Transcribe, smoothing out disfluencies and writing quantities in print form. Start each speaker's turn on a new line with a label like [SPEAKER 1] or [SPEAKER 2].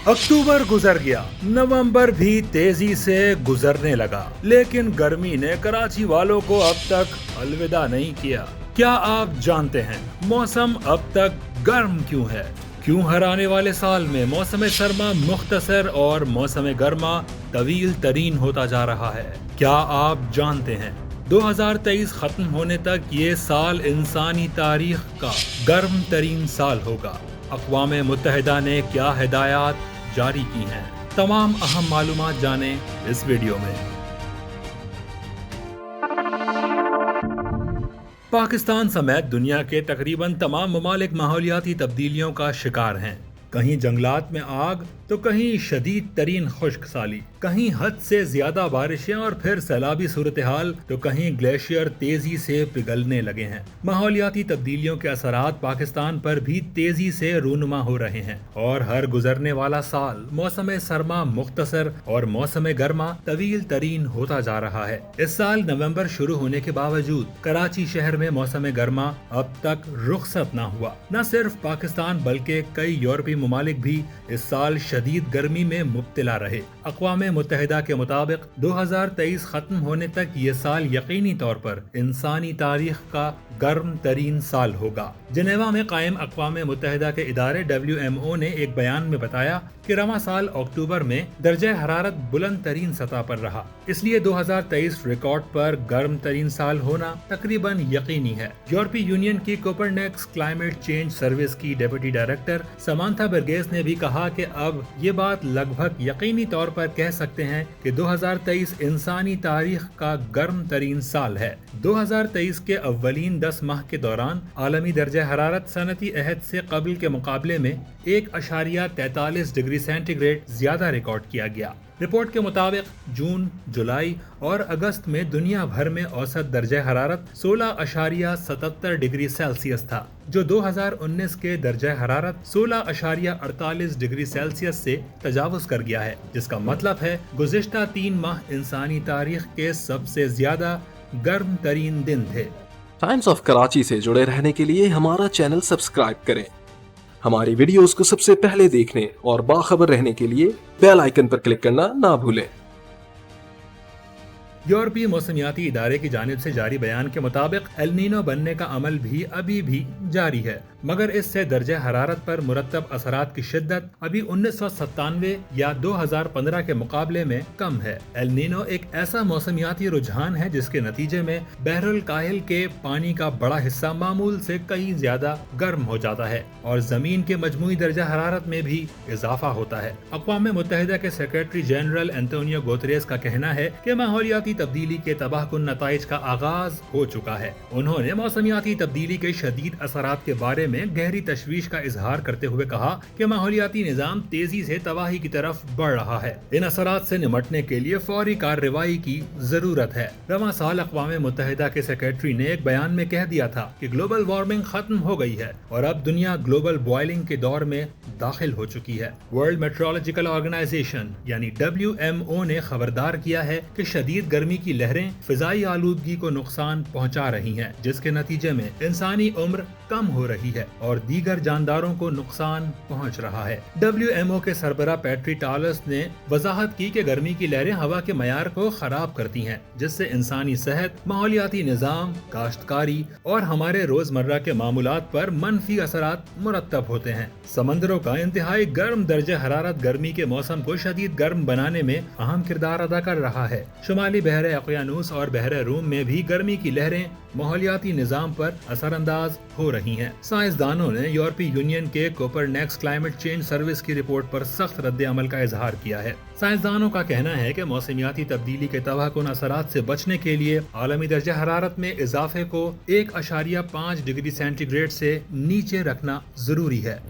[SPEAKER 1] अक्टूबर गुजर गया, नवंबर भी तेजी से गुजरने लगा, लेकिन गर्मी ने कराची वालों को अब तक अलविदा नहीं किया। क्या आप जानते हैं मौसम अब तक गर्म क्यों है? क्यों हर आने वाले साल में मौसम सरमा मुख्तसर और मौसम गर्मा तवील तरीन होता जा रहा है? क्या आप जानते हैं 2023 खत्म होने तक ये साल इंसानी तारीख का गर्म तरीन साल होगा। अक़वाम मुत्तहिदा ने क्या हिदायत जारी की हैं? तमाम अहम मालूमात जानें इस वीडियो में। पाकिस्तान समेत दुनिया के तकरीबन तमाम ममालिक माहौलियाती तब्दीलियों का शिकार हैं। कहीं जंगलात में आग तो कहीं शदीद तरीन खुश्क साली, कहीं हद से ज्यादा बारिशें और फिर सैलाबी सूरत हाल तो कहीं ग्लेशियर तेजी से पिघलने लगे हैं। माहौलियाती तब्दीलियों के असरात पाकिस्तान पर भी तेजी से रूनुमा हो रहे हैं और हर गुजरने वाला साल मौसम सरमा मुख्तसर और मौसम गर्मा तवील तरीन होता जा रहा है। इस साल नवंबर शुरू होने के बावजूद कराची शहर में मौसम गर्मा अब तक रुखसत न हुआ। न सिर्फ पाकिस्तान बल्कि कई यूरोपीय ममालिक भी इस साल शदीद गर्मी में मुब्तला रहे। अक़वाम मुत्तहिदा के मुताबिक 2023 खत्म होने तक ये साल यकीनी तौर पर इंसानी तारीख का गर्म तरीन साल होगा। जिनेवा में कायम अक़वाम मुत्तहिदा के इदारे WMO ने एक बयान में बताया कि रवां साल अक्टूबर में दर्जा हरारत बुलंद तरीन सतह पर रहा, इसलिए 2023 रिकॉर्ड पर गर्म तरीन साल होना तकरीबन यकीनी है। यूरोपीय यूनियन की कोपरनेक्स क्लाइमेट चेंज सर्विस की डेप्यूटी डायरेक्टर समांथा बर्गेस ने भी कहा कि अब ये बात लगभग यकीनी तौर पर कह सकते हैं कि 2023 इंसानी तारीख का गर्म तरीन साल है। 2023 के अव्वलीन 10 माह के दौरान आलमी दर्जा हरारत सनती अहद से कबल के मुकाबले में 1.43 डिग्री सेंटीग्रेड ज्यादा रिकॉर्ड किया गया। रिपोर्ट के मुताबिक जून, जुलाई और अगस्त में दुनिया भर में औसत दर्जा हरारत 16.77 डिग्री सेल्सियस था, जो 2019 के दर्जा हरारत 16.48 डिग्री सेल्सियस से तजावुज कर गया है, जिसका मतलब है गुज़िश्ता 3 माह इंसानी तारीख के सबसे ज्यादा गर्म तरीन दिन थे।
[SPEAKER 2] टाइम्स ऑफ कराची से जुड़े रहने के लिए हमारा चैनल सब्सक्राइब करें। हमारी वीडियोस को सबसे पहले देखने और बाखबर रहने के लिए बेल आइकन पर क्लिक करना ना भूलें।
[SPEAKER 1] यूरोपीय मौसमियाती इदारे की जानिब से जारी बयान के मुताबिक एल नीनो बनने का अमल भी अभी भी जारी है, मगर इससे दर्जा हरारत पर मुरत्तब असरात की शिद्दत अभी 1997 या 2015 के मुकाबले में कम है। एल नीनो एक ऐसा मौसमियाती रुझान है जिसके नतीजे में बहरुल काहिल के पानी का बड़ा हिस्सा मामूल से कहीं ज्यादा गर्म हो जाता है और जमीन के मजमूई दर्जा हरारत में भी इजाफा होता है। अक़वाम मुत्तहिदा के सेक्रेटरी जनरल एंटोनियो गुतेरेस का कहना है कि माहौलियाती तब्दीली के तबाहकुन नताइज का आगाज हो चुका है। उन्होंने मौसमियाती तब्दीली के शदीद असरात के बारे में गहरी तशवीश का इजहार करते हुए कहा कि माहौलियाती निजाम तेजी से तबाही की तरफ बढ़ रहा है। इन असरात से निमटने के लिए फौरी कार्रवाई की जरूरत है। रवां साल अक़वाम मुत्तहिदा के सेक्रेटरी ने एक बयान में कह दिया था कि ग्लोबल वार्मिंग खत्म हो गई है और अब दुनिया ग्लोबल बॉयलिंग के दौर में दाखिल हो चुकी है। वर्ल्ड मेट्रोलॉजिकल ऑर्गेनाइजेशन यानी WMO ने खबरदार किया है कि शदीद गर्मी की लहरें फिजाई आलूदगी को नुकसान पहुंचा रही हैं, जिसके नतीजे में इंसानी उम्र कम हो रही है और दीगर जानदारों को नुकसान पहुंच रहा है। WMO के सरबरा पैट्री टालस ने वजाहत की कि गर्मी की लहरें हवा के मयार को खराब करती हैं, जिससे इंसानी सेहत, माहौलियाती निजाम, काश्तकारी और हमारे रोजमर्रा के मामूलात पर मनफी असरात मुरत्तब होते हैं। समंदरों का इंतहाई गर्म दर्जा हरारत गर्मी के मौसम को शदीद गर्म बनाने में अहम किरदार अदा कर रहा है। शुमाली बहरे अक़यानूस और बहरे रूम में भी गर्मी की लहरें माहौलियाती निजाम पर असरअंदाज हो रही हैं। साइंसदानों ने यूरोपीय यूनियन के कोपरनेक्स क्लाइमेट चेंज सर्विस की रिपोर्ट पर सख्त रद्द अमल का इजहार किया है। साइंसदानों का कहना है कि मौसमियाती तब्दीली के तबाहकुन असरात से बचने के लिए आलमी दर्जा हरारत में इजाफे को 1.5 डिग्री सेंटीग्रेड से नीचे रखना जरूरी है।